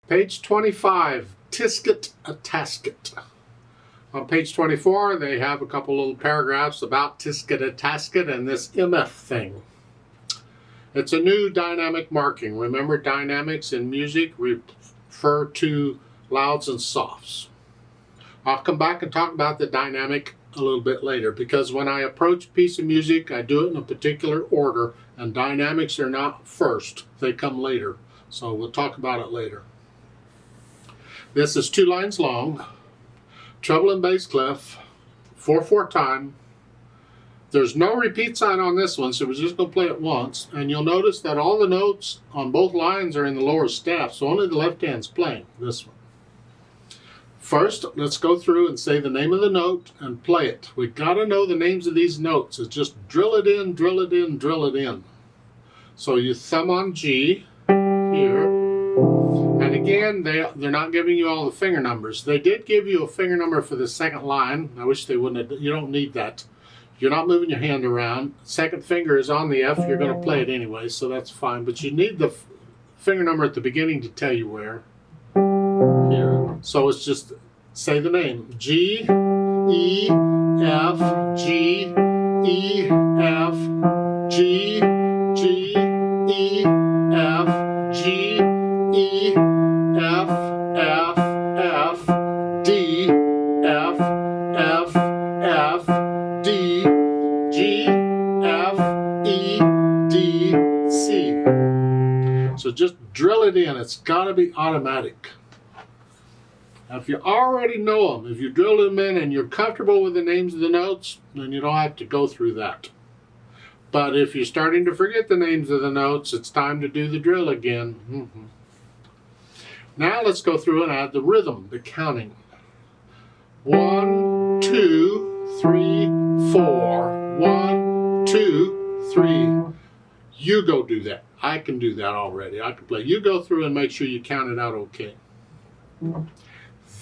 Page 25, Tisket, a Tasket. On page 24, they have a couple little paragraphs about Tisket, a Tasket, and this MF thing. It's a new dynamic marking. Remember, dynamics in music refer to louds and softs. I'll come back and talk about the dynamic a little bit later, because when I approach a piece of music, I do it in a particular order, and dynamics are not first. They come later. So we'll talk about it later. This is 2 lines long, treble and bass clef, 4/4 time. There's no repeat sign on this one, so we're just going to play it once. And you'll notice that all the notes on both lines are in the lower staff, so only the left hand's playing this one. First, let's go through and say the name of the note and play it. We've got to know the names of these notes. It's just drill it in, drill it in, drill it in. So you thumb on G here. And again, they're not giving you all the finger numbers. They did give you a finger number for the second line. I wish they wouldn't have. You don't need that. You're not moving your hand around. Second finger is on the F. You're going to play it anyway, so that's fine. But you need the finger number at the beginning to tell you where. Here. So it's just say the name. G, E, F, G, E, F, G, G, E, F, G, E, F, F, F, D, F, F, F, D, G, F, E, D, C. So just drill it in. It's got to be automatic. Now, if you already know them, if you drill them in and you're comfortable with the names of the notes, then you don't have to go through that. But if you're starting to forget the names of the notes, it's time to do the drill again. Now let's go through and add the rhythm, the counting. 1, 2, 3, 4. 1, 2, 3. You go do that. I can do that already. I can play. You go through and make sure you count it out okay.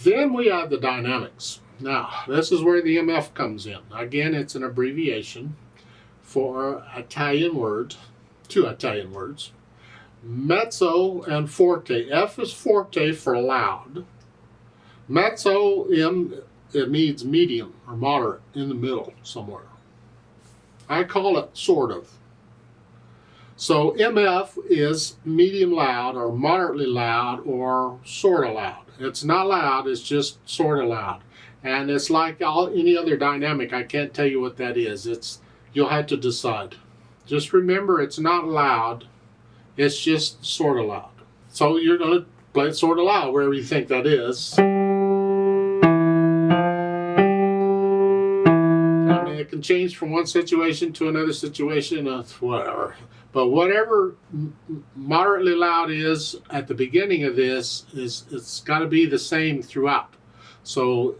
Then we add the dynamics. Now, this is where the MF comes in. Again, it's an abbreviation for Italian words, 2 Italian words. Mezzo and forte. F is forte for loud. Mezzo, it means medium or moderate, in the middle somewhere. I call it sort of. So MF is medium loud or moderately loud or sort of loud. It's not loud, it's just sort of loud. And it's like any other dynamic. I can't tell you what that is. You'll have to decide. Just remember, it's not loud. It's just sort of loud. So you're going to play it sort of loud wherever you think that is. I mean, it can change from one situation to another situation, whatever. But whatever moderately loud is at the beginning of this, it's got to be the same throughout. So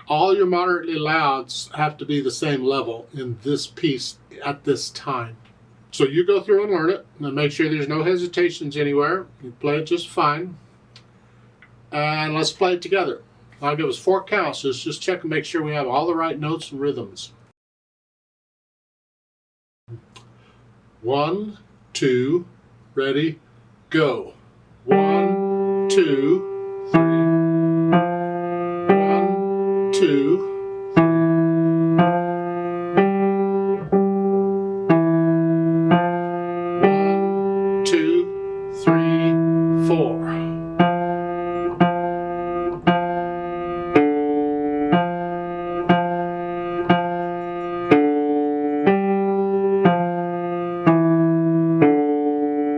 all your moderately louds have to be the same level in this piece at this time. So you go through and learn it and make sure there's no hesitations anywhere. You play it just fine. And let's play it together. I'll give us 4 counts. Let's just check and make sure we have all the right notes and rhythms. 1, 2, ready, go. 1, 2, 3. 1, 2, 3, 4.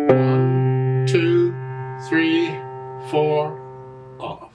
One, two, three, four, off.